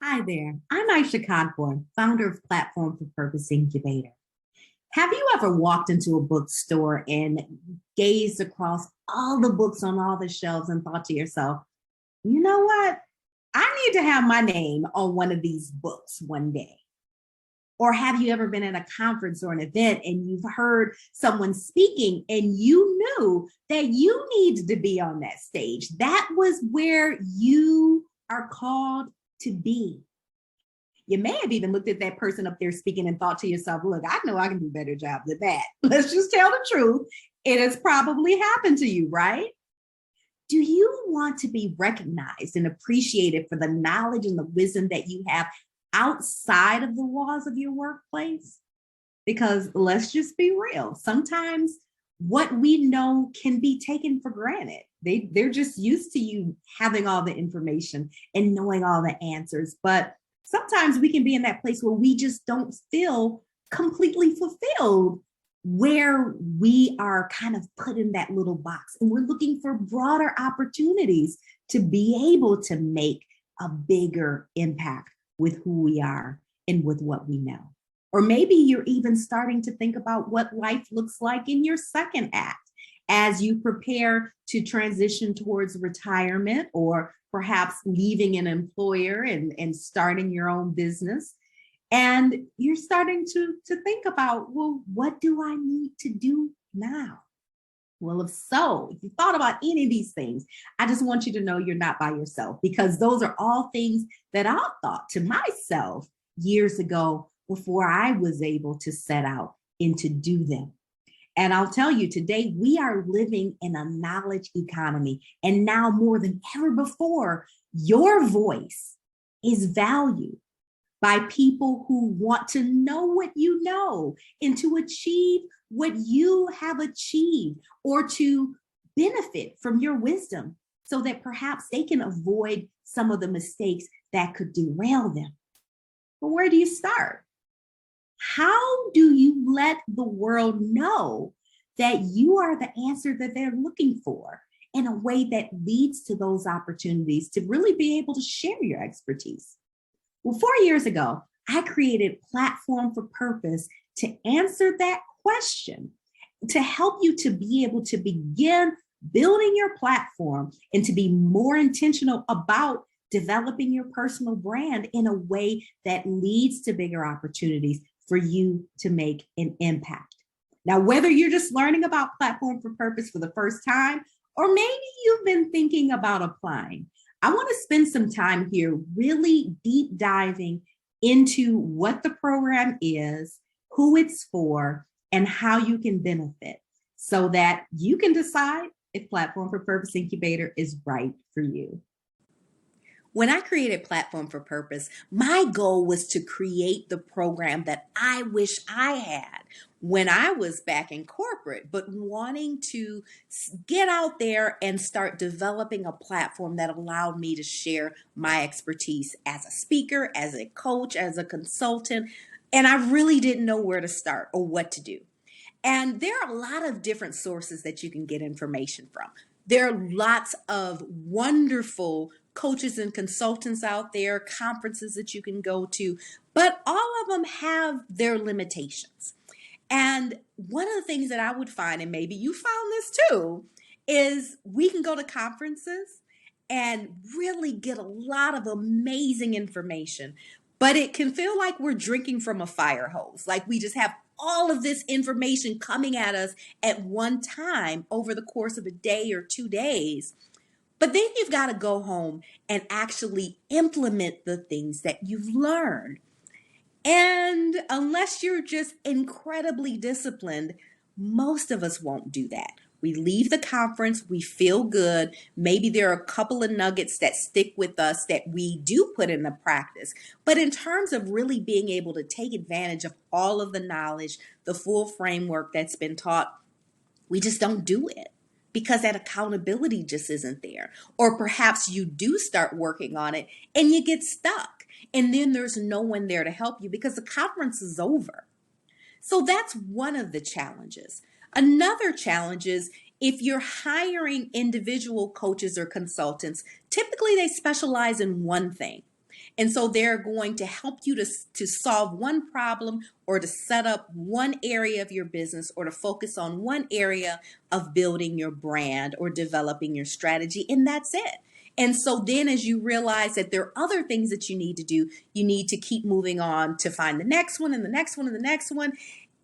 Hi there. I'm Aisha Cogborn, founder of Platform for Purpose Incubator. Have you ever walked into a bookstore and gazed across all the books on all the shelves and thought to yourself, you know what? I need to have my name on one of these books one day. Or have you ever been at a conference or an event and you've heard someone speaking and you knew that you needed to be on that stage? That was where you are called to be. You may have even looked at that person up there speaking and thought to yourself, look, I know I can do a better job than that. Let's just tell the truth. It has probably happened to you, right? Do you want to be recognized and appreciated for the knowledge and the wisdom that you have outside of the walls of your workplace? Because let's just be real. Sometimes what we know can be taken for granted. They're just used to you having all the information and knowing all the answers. But sometimes we can be in that place where we just don't feel completely fulfilled, where we are kind of put in that little box and we're looking for broader opportunities to be able to make a bigger impact with who we are and with what we know. Or maybe you're even starting to think about what life looks like in your second act as you prepare to transition towards retirement or perhaps leaving an employer and starting your own business. And you're starting to think about, well, what do I need to do now? Well, if you thought about any of these things, I just want you to know you're not by yourself, because those are all things that I thought to myself years ago before I was able to set out and to do them. And I'll tell you, today we are living in a knowledge economy. And now more than ever before, your voice is valued by people who want to know what you know and to achieve what you have achieved, or to benefit from your wisdom so that perhaps they can avoid some of the mistakes that could derail them. But where do you start? How do you let the world know that you are the answer that they're looking for in a way that leads to those opportunities to really be able to share your expertise? Well, 4 years ago, I created Platform for Purpose to answer that question, to help you to be able to begin building your platform and to be more intentional about developing your personal brand in a way that leads to bigger opportunities for you to make an impact. Now, whether you're just learning about Platform for Purpose for the first time, or maybe you've been thinking about applying, I want to spend some time here really deep diving into what the program is, who it's for, and how you can benefit so that you can decide if Platform for Purpose Incubator is right for you. When I created Platform for Purpose, my goal was to create the program that I wish I had when I was back in corporate, but wanting to get out there and start developing a platform that allowed me to share my expertise as a speaker, as a coach, as a consultant. And I really didn't know where to start or what to do. And there are a lot of different sources that you can get information from. There are lots of wonderful coaches and consultants out there, conferences that you can go to, but all of them have their limitations. And one of the things that I would find, and maybe you found this too, is we can go to conferences and really get a lot of amazing information, but it can feel like we're drinking from a fire hose, like we just have all of this information coming at us at one time over the course of a day or 2 days. But then you've got to go home and actually implement the things that you've learned. And unless you're just incredibly disciplined, most of us won't do that. We leave the conference, we feel good. Maybe there are a couple of nuggets that stick with us that we do put into practice. But in terms of really being able to take advantage of all of the knowledge, the full framework that's been taught, we just don't do it because that accountability just isn't there. Or perhaps you do start working on it and you get stuck. And then there's no one there to help you because the conference is over. So that's one of the challenges. Another challenge is if you're hiring individual coaches or consultants, typically they specialize in one thing. And so they're going to help you to solve one problem or to set up one area of your business or to focus on one area of building your brand or developing your strategy. And that's it. And so then as you realize that there are other things that you need to do, you need to keep moving on to find the next one and the next one and the next one.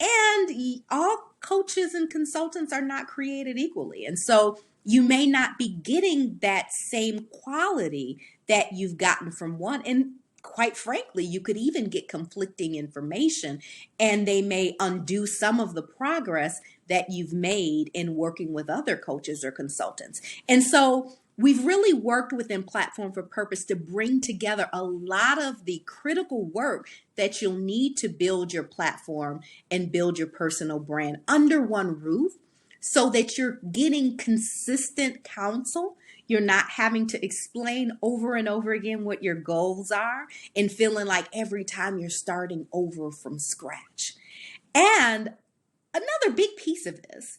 And all coaches and consultants are not created equally. And so you may not be getting that same quality that you've gotten from one. And quite frankly, you could even get conflicting information, and they may undo some of the progress that you've made in working with other coaches or consultants. And so we've really worked within Platform for Purpose to bring together a lot of the critical work that you'll need to build your platform and build your personal brand under one roof, so that you're getting consistent counsel. You're not having to explain over and over again what your goals are and feeling like every time you're starting over from scratch. And another big piece of this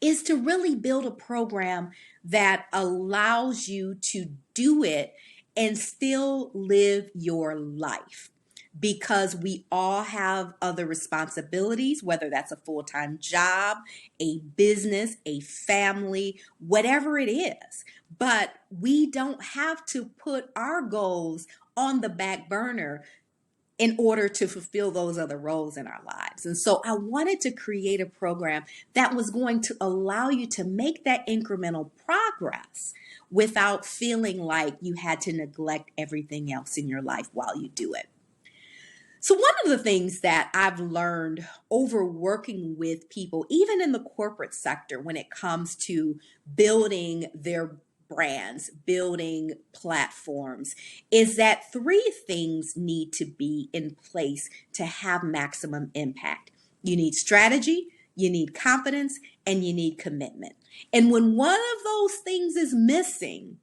is to really build a program that allows you to do it and still live your life. Because we all have other responsibilities, whether that's a full-time job, a business, a family, whatever it is. But we don't have to put our goals on the back burner in order to fulfill those other roles in our lives. And so I wanted to create a program that was going to allow you to make that incremental progress without feeling like you had to neglect everything else in your life while you do it. So one of the things that I've learned over working with people, even in the corporate sector, when it comes to building their brands, building platforms, is that three things need to be in place to have maximum impact. You need strategy, you need confidence, and you need commitment. And when one of those things is missing,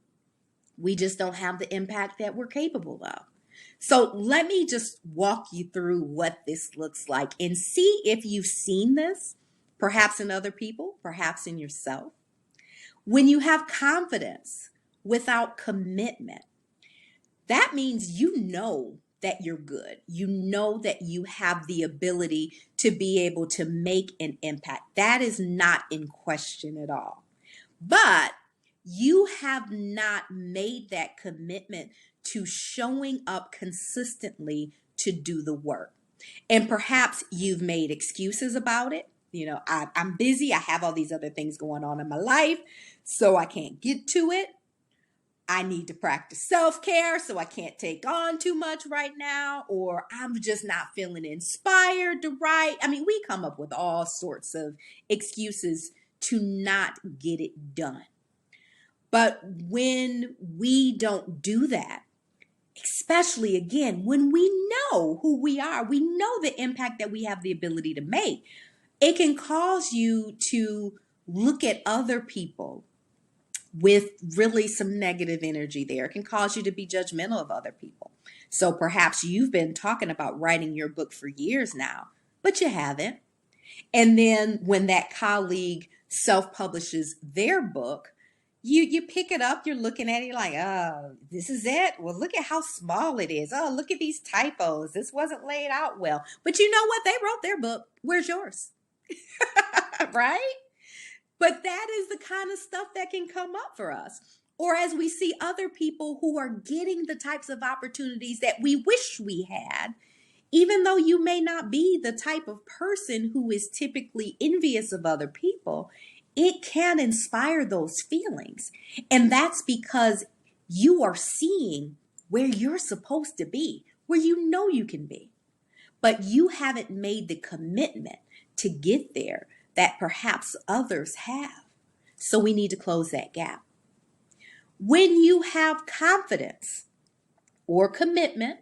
we just don't have the impact that we're capable of. So let me just walk you through what this looks like and see if you've seen this, perhaps in other people, perhaps in yourself. When you have confidence without commitment, that means you know that you're good. You know that you have the ability to be able to make an impact. That is not in question at all. But you have not made that commitment to showing up consistently to do the work. And perhaps you've made excuses about it. I'm busy. I have all these other things going on in my life, so I can't get to it. I need to practice self-care, so I can't take on too much right now, or I'm just not feeling inspired to write. I mean, we come up with all sorts of excuses to not get it done. But when we don't do that, especially again, when we know who we are, we know the impact that we have the ability to make, it can cause you to look at other people with really some negative energy there. It can cause you to be judgmental of other people. So perhaps you've been talking about writing your book for years now, but you haven't. And then when that colleague self-publishes their book, you pick it up, you're looking at it like, oh, this is it? Well, look at how small it is. Oh, look at these typos. This wasn't laid out well. But you know what? They wrote their book. Where's yours? Right? But that is the kind of stuff that can come up for us. Or as we see other people who are getting the types of opportunities that we wish we had, even though you may not be the type of person who is typically envious of other people, it can inspire those feelings. And that's because you are seeing where you're supposed to be, where you know you can be. But you haven't made the commitment to get there that perhaps others have. So we need to close that gap. When you have confidence or commitment,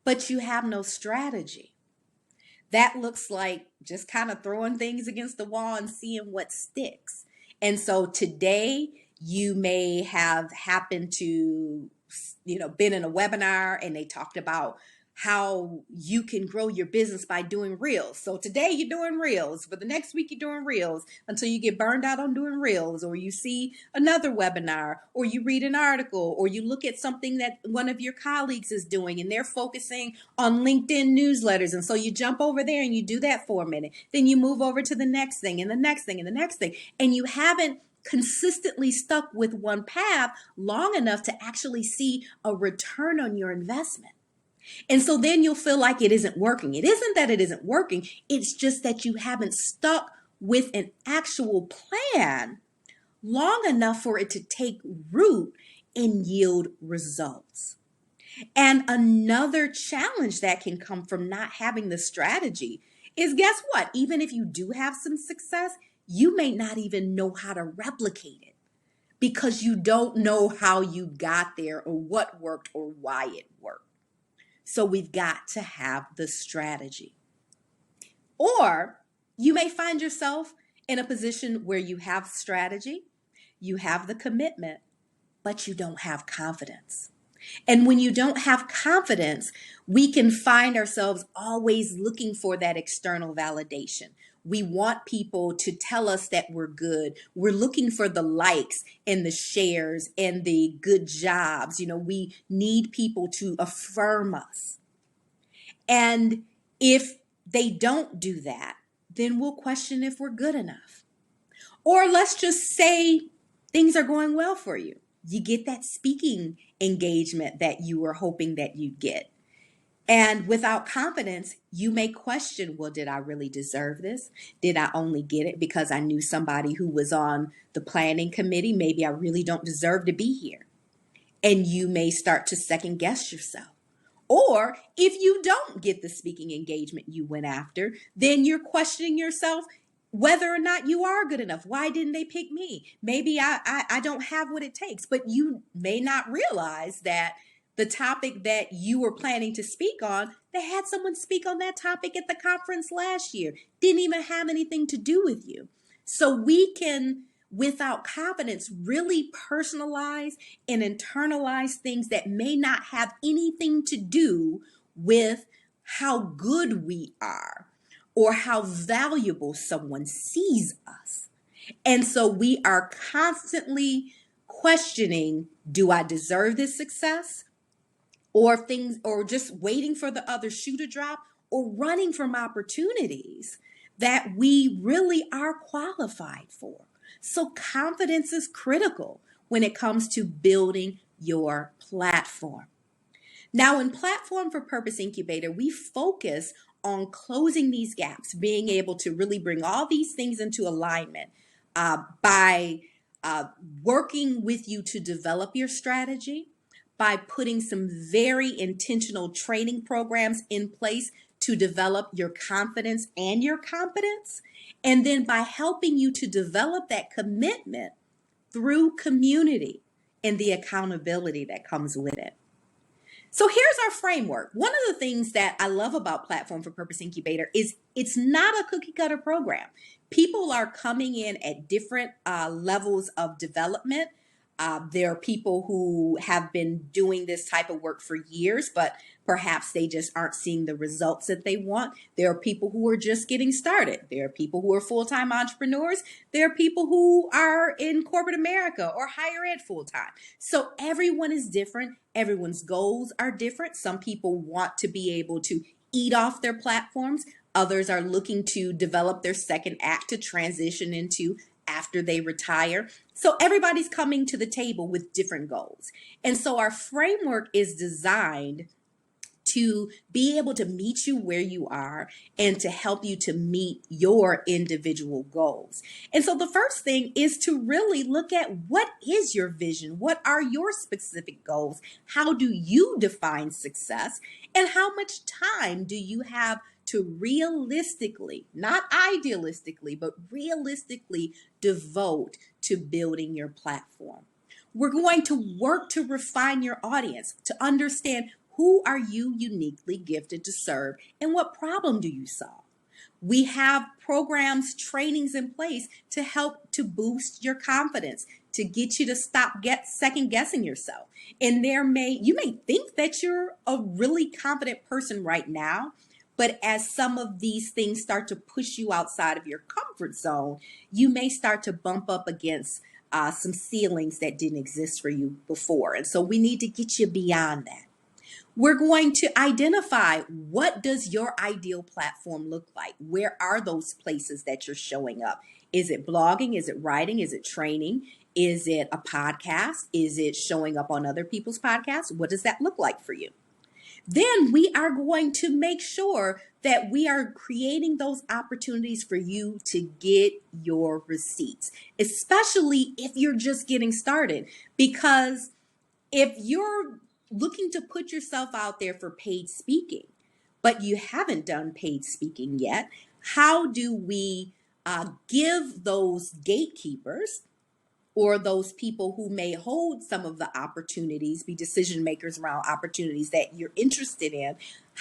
but you have no strategy, that looks like just kind of throwing things against the wall and seeing what sticks. And so today you may have happened to, been in a webinar and they talked about how you can grow your business by doing reels. So today you're doing reels, for the next week you're doing reels until you get burned out on doing reels, or you see another webinar, or you read an article, or you look at something that one of your colleagues is doing and they're focusing on LinkedIn newsletters. And so you jump over there and you do that for a minute. Then you move over to the next thing and the next thing and the next thing. And you haven't consistently stuck with one path long enough to actually see a return on your investment. And so then you'll feel like it isn't working. It isn't that it isn't working. It's just that you haven't stuck with an actual plan long enough for it to take root and yield results. And another challenge that can come from not having the strategy is, guess what? Even if you do have some success, you may not even know how to replicate it because you don't know how you got there or what worked or why it worked. So we've got to have the strategy. Or you may find yourself in a position where you have strategy, you have the commitment, but you don't have confidence. And when you don't have confidence, we can find ourselves always looking for that external validation. We want people to tell us that we're good. We're looking for the likes and the shares and the good jobs. We need people to affirm us. And if they don't do that, then we'll question if we're good enough. Or let's just say things are going well for you. You get that speaking engagement that you were hoping that you'd get. And without confidence, you may question, well, did I really deserve this? Did I only get it because I knew somebody who was on the planning committee? Maybe I really don't deserve to be here. And you may start to second guess yourself. Or if you don't get the speaking engagement you went after, then you're questioning yourself whether or not you are good enough. Why didn't they pick me? Maybe I don't have what it takes. But you may not realize that the topic that you were planning to speak on, they had someone speak on that topic at the conference last year. Didn't even have anything to do with you. So we can, without confidence, really personalize and internalize things that may not have anything to do with how good we are or how valuable someone sees us. And so we are constantly questioning, do I deserve this success? Or just waiting for the other shoe to drop, or running from opportunities that we really are qualified for. So confidence is critical when it comes to building your platform. Now, in Platform for Purpose Incubator, we focus on closing these gaps, being able to really bring all these things into alignment by working with you to develop your strategy, by putting some very intentional training programs in place to develop your confidence and your competence, and then by helping you to develop that commitment through community and the accountability that comes with it. So here's our framework. One of the things that I love about Platform for Purpose Incubator is it's not a cookie cutter program. People are coming in at different levels of development. There are people who have been doing this type of work for years, but perhaps they just aren't seeing the results that they want. There are people who are just getting started. There are people who are full-time entrepreneurs. There are people who are in corporate America or higher ed full-time. So everyone is different. Everyone's goals are different. Some people want to be able to eat off their platforms. Others are looking to develop their second act to transition into after they retire. So everybody's coming to the table with different goals. And so our framework is designed to be able to meet you where you are and to help you to meet your individual goals. And so the first thing is to really look at, what is your vision? What are your specific goals? How do you define success? And how much time do you have to realistically, not idealistically, but realistically devote to building your platform? We're going to work to refine your audience, to understand, who are you uniquely gifted to serve and what problem do you solve? We have programs, trainings in place to help to boost your confidence, to get you to stop second guessing yourself. And you may think that you're a really confident person right now, but as some of these things start to push you outside of your comfort zone, you may start to bump up against some ceilings that didn't exist for you before. And so we need to get you beyond that. We're going to identify, what does your ideal platform look like? Where are those places that you're showing up? Is it blogging? Is it writing? Is it training? Is it a podcast? Is it showing up on other people's podcasts? What does that look like for you? Then we are going to make sure that we are creating those opportunities for you to get your receipts, especially if you're just getting started. Because if you're looking to put yourself out there for paid speaking, but you haven't done paid speaking yet, how do we give those gatekeepers, or those people who may hold some of the opportunities, be decision makers around opportunities that you're interested in,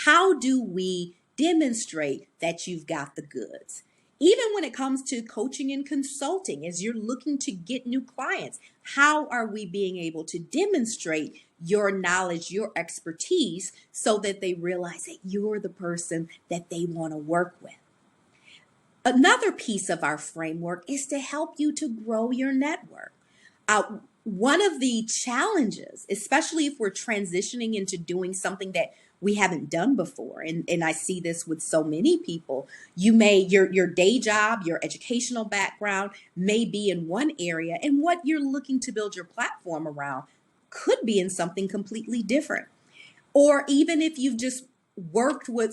how do we demonstrate that you've got the goods? Even when it comes to coaching and consulting, as you're looking to get new clients, how are we being able to demonstrate your knowledge, your expertise, so that they realize that you're the person that they want to work with? Another piece of our framework is to help you to grow your network. One of the challenges, especially if we're transitioning into doing something that we haven't done before, and I see this with so many people, your day job, your educational background may be in one area, and what you're looking to build your platform around could be in something completely different. Or even if you've just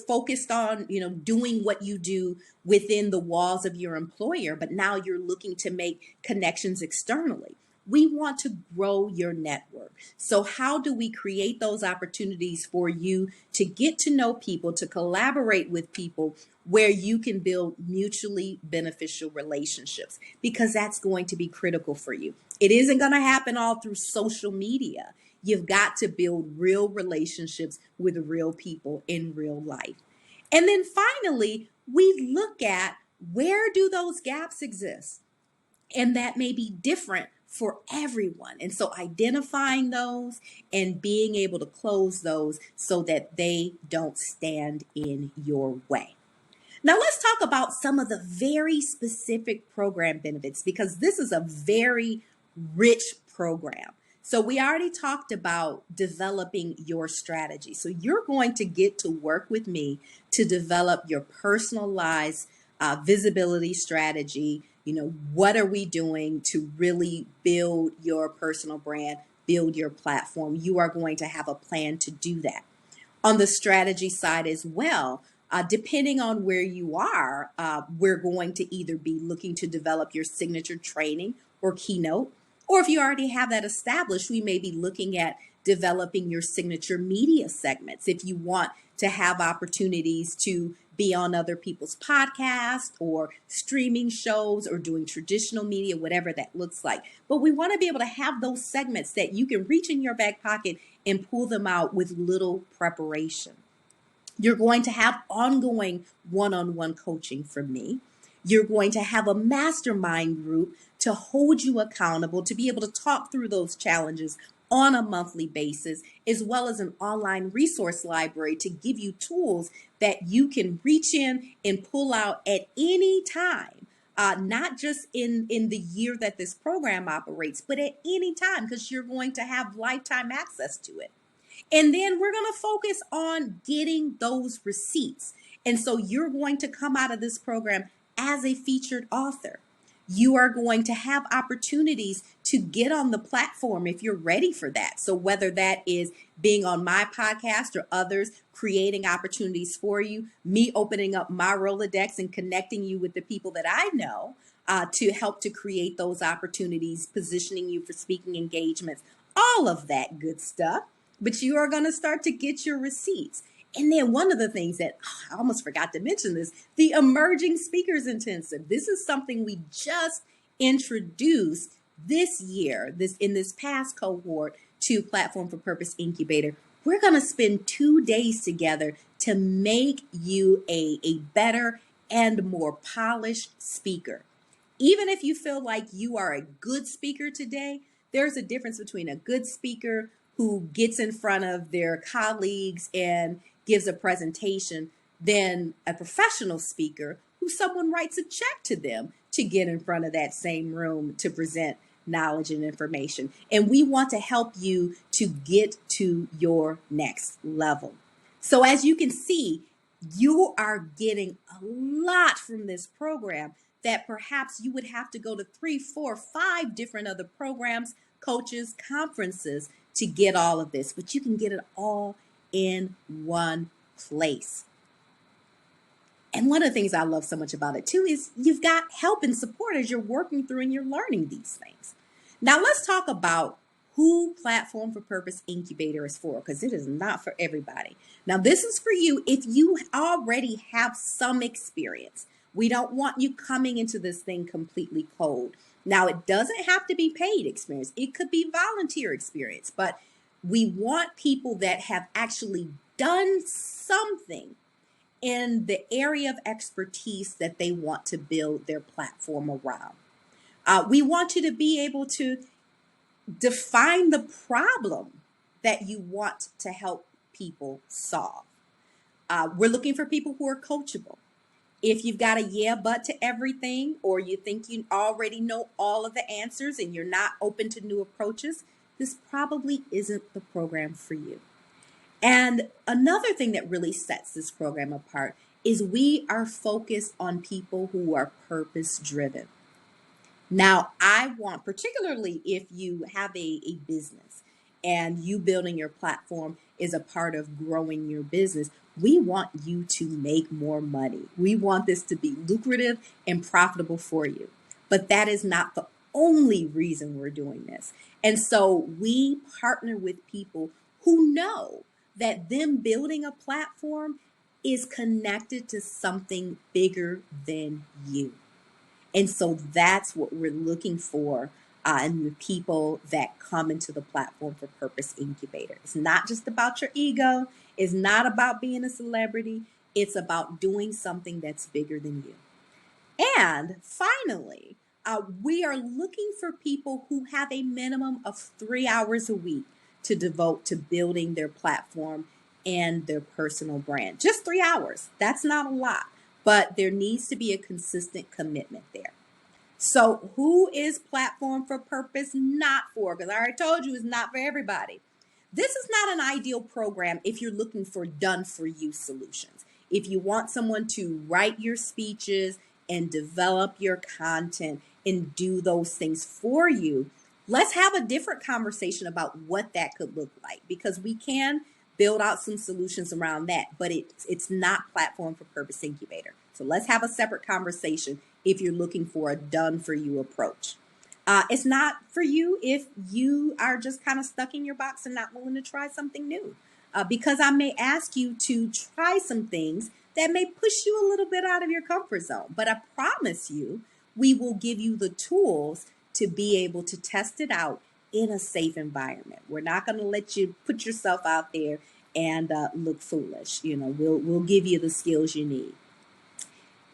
focused on, doing what you do within the walls of your employer, but now you're looking to make connections externally. We want to grow your network. So how do we create those opportunities for you to get to know people, to collaborate with people, where you can build mutually beneficial relationships? Because that's going to be critical for you. It isn't going to happen all through social media. You've got to build real relationships with real people in real life. And then finally, we look at, where do those gaps exist? And that may be different for everyone. And so identifying those and being able to close those so that they don't stand in your way. Now let's talk about some of the very specific program benefits, because this is a very rich program. So we already talked about developing your strategy. So you're going to get to work with me to develop your personalized visibility strategy. What are we doing to really build your personal brand, build your platform? You are going to have a plan to do that. On the strategy side as well, depending on where you are, we're going to either be looking to develop your signature training or keynote, or if you already have that established, we may be looking at developing your signature media segments. If you want to have opportunities to be on other people's podcasts or streaming shows or doing traditional media, whatever that looks like. But we want to be able to have those segments that you can reach in your back pocket and pull them out with little preparation. You're going to have ongoing one-on-one coaching from me. You're going to have a mastermind group to hold you accountable, to be able to talk through those challenges on a monthly basis, as well as an online resource library to give you tools that you can reach in and pull out at any time, not just in the year that this program operates, but at any time, because you're going to have lifetime access to it. And then we're going to focus on getting those receipts. And so you're going to come out of this program as a featured author. You are going to have opportunities to get on the platform if you're ready for that. So whether that is being on my podcast or others, creating opportunities for you, me opening up my Rolodex and connecting you with the people that I know to help to create those opportunities, positioning you for speaking engagements, all of that good stuff. But you are going to start to get your receipts. And then one of the things that I almost forgot to mention this, the Emerging Speakers Intensive. This is something we just introduced this year, in this past cohort to Platform for Purpose Incubator. We're going to spend 2 days together to make you a better and more polished speaker. Even if you feel like you are a good speaker today, there's a difference between a good speaker who gets in front of their colleagues and gives a presentation than a professional speaker who someone writes a check to them to get in front of that same room to present knowledge and information. And we want to help you to get to your next level. So as you can see, you are getting a lot from this program that perhaps you would have to go to 3, 4, 5 different other programs, coaches, conferences to get all of this, but you can get it all in one place. And one of the things I love so much about it too is you've got help and support as you're working through and you're learning these things. Now let's talk about who Platform for Purpose Incubator is for, because it is not for everybody. Now this is for you if you already have some experience. We don't want you coming into this thing completely cold. Now it doesn't have to be paid experience. It could be volunteer experience, but we want people that have actually done something in the area of expertise that they want to build their platform around. We want you to be able to define the problem that you want to help people solve. We're looking for people who are coachable. If you've got a yeah, but to everything, or you think you already know all of the answers and you're not open to new approaches, this probably isn't the program for you. And another thing that really sets this program apart is we are focused on people who are purpose driven. Now, I want, particularly if you have a business and you building your platform is a part of growing your business, we want you to make more money. We want this to be lucrative and profitable for you. But that is not the only reason we're doing this. And so we partner with people who know that them building a platform is connected to something bigger than you. And so that's what we're looking for in the people that come into the Platform for Purpose Incubator. It's not just about your ego. It's not about being a celebrity. It's about doing something that's bigger than you. And finally, we are looking for people who have a minimum of 3 hours a week to devote to building their platform and their personal brand. Just 3 hours. That's not a lot, but there needs to be a consistent commitment there. So who is Platform for Purpose not for? Because I already told you it's not for everybody. This is not an ideal program if you're looking for done-for-you solutions. If you want someone to write your speeches and develop your content and do those things for you, let's have a different conversation about what that could look like, because we can build out some solutions around that, but it's not Platform for Purpose Incubator. So let's have a separate conversation if you're looking for a done-for-you approach. It's not for you if you are just kind of stuck in your box and not willing to try something new, because I may ask you to try some things that may push you a little bit out of your comfort zone. But I promise you, we will give you the tools to be able to test it out in a safe environment. We're not going to let you put yourself out there and look foolish. You know, we'll give you the skills you need.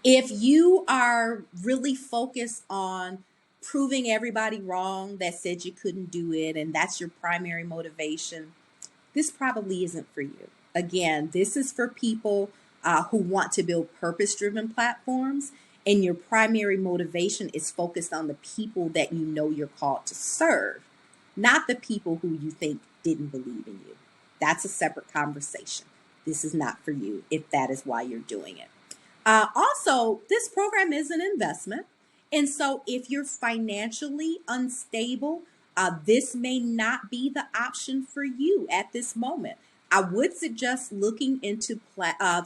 If you are really focused on proving everybody wrong that said you couldn't do it, and that's your primary motivation, this probably isn't for you. Again, this is for people who want to build purpose-driven platforms, and your primary motivation is focused on the people that you know you're called to serve, not the people who you think didn't believe in you. That's a separate conversation. This is not for you if that is why you're doing it. Also, this program is an investment. And so if you're financially unstable, this may not be the option for you at this moment. I would suggest looking into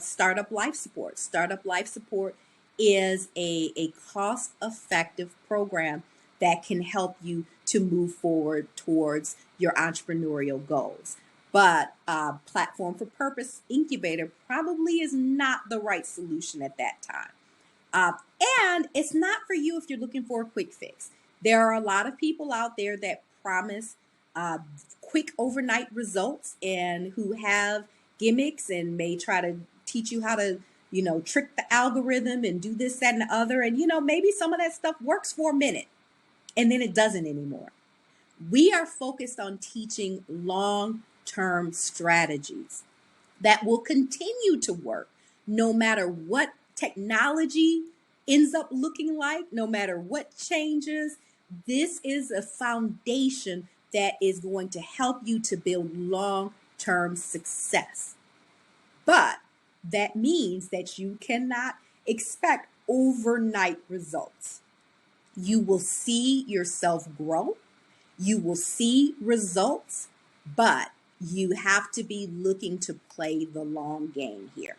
Startup Life Support. Startup Life Support is a cost-effective program that can help you to move forward towards your entrepreneurial goals. But Platform for Purpose Incubator probably is not the right solution at that time. And it's not for you if you're looking for a quick fix. There are a lot of people out there that promise quick overnight results and who have gimmicks and may try to teach you how to trick the algorithm and do this, that, and the other. And, maybe some of that stuff works for a minute and then it doesn't anymore. We are focused on teaching long-term strategies that will continue to work no matter what technology ends up looking like, no matter what changes. This is a foundation that is going to help you to build long-term success. But that means that you cannot expect overnight results. You will see yourself grow. You will see results, but you have to be looking to play the long game here.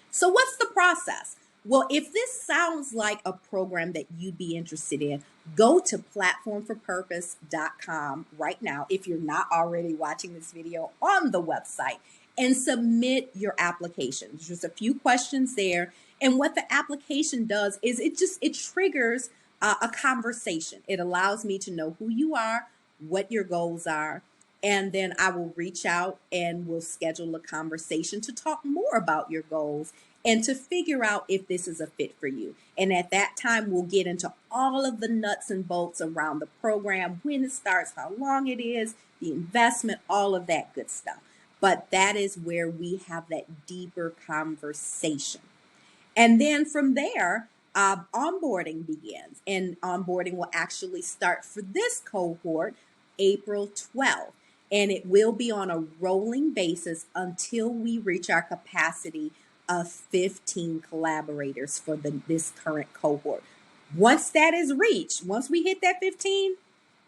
So what's the process? Well, if this sounds like a program that you'd be interested in, go to platformforpurpose.com right now, if you're not already watching this video on the website, and submit your application. There's just a few questions there. And what the application does is it triggers a conversation. It allows me to know who you are, what your goals are, and then I will reach out and we'll schedule a conversation to talk more about your goals and to figure out if this is a fit for you. And at that time, we'll get into all of the nuts and bolts around the program, when it starts, how long it is, the investment, all of that good stuff. But that is where we have that deeper conversation. And then from there, onboarding begins. And onboarding will actually start for this cohort April 12th. And it will be on a rolling basis until we reach our capacity of 15 collaborators for this current cohort. Once that is reached, once we hit that 15,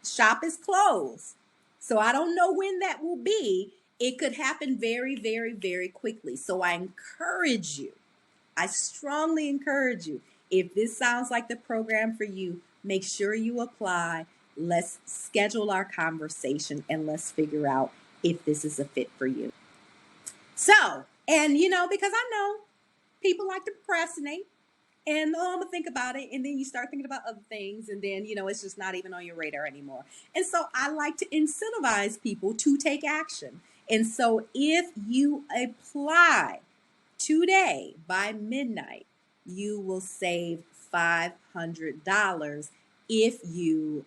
shop is closed. So I don't know when that will be. It could happen very, very, very quickly. So I strongly encourage you, if this sounds like the program for you, make sure you apply. Let's schedule our conversation and let's figure out if this is a fit for you. So, and because I know people like to procrastinate and I'm gonna think about it, and then you start thinking about other things, and then it's just not even on your radar anymore. And so I like to incentivize people to take action. And so if you apply today by midnight, you will save $500 if you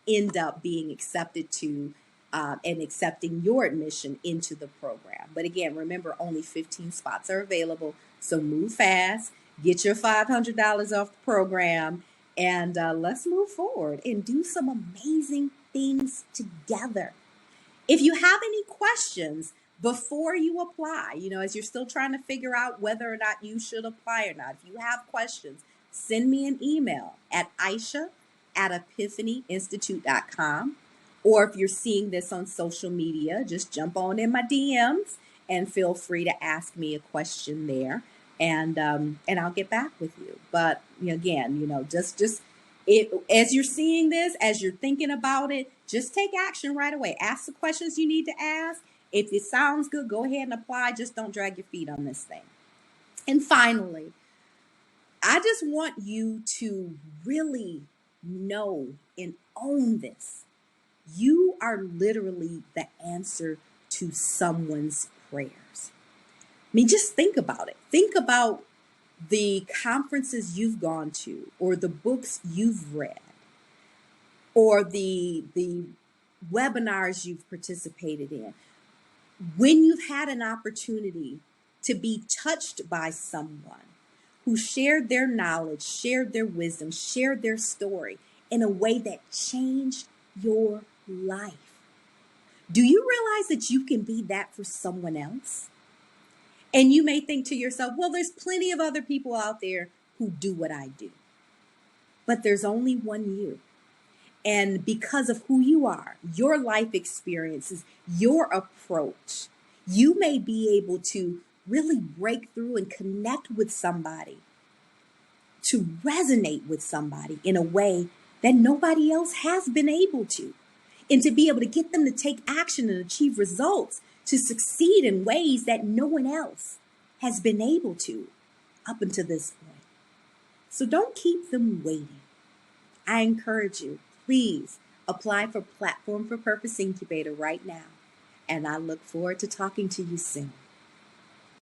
end up being accepted to and accepting your admission into the program. But again, remember, only 15 spots are available, so move fast, get your $500 off the program, and let's move forward and do some amazing things together. If you have any questions before you apply, as you're still trying to figure out whether or not you should apply or not, if you have questions, send me an email at aisha@epiphanyinstitute.com. Or if you're seeing this on social media, just jump on in my DMs and feel free to ask me a question there, and I'll get back with you. But again, as you're seeing this, as you're thinking about it, just take action right away. Ask the questions you need to ask. If it sounds good, go ahead and apply. Just don't drag your feet on this thing. And finally, I just want you to really know and own this. You are literally the answer to someone's prayers. I mean, just think about it. Think about the conferences you've gone to, or the books you've read, or the webinars you've participated in. When you've had an opportunity to be touched by someone who shared their knowledge, shared their wisdom, shared their story in a way that changed your life. Do you realize that you can be that for someone else? And you may think to yourself, well, there's plenty of other people out there who do what I do. But there's only one you. And because of who you are, your life experiences, your approach, you may be able to really break through and connect with somebody, to resonate with somebody in a way that nobody else has been able to. And to be able to get them to take action and achieve results, to succeed in ways that no one else has been able to up until this point. So don't keep them waiting. I encourage you, please apply for Platform for Purpose Incubator right now. And I look forward to talking to you soon.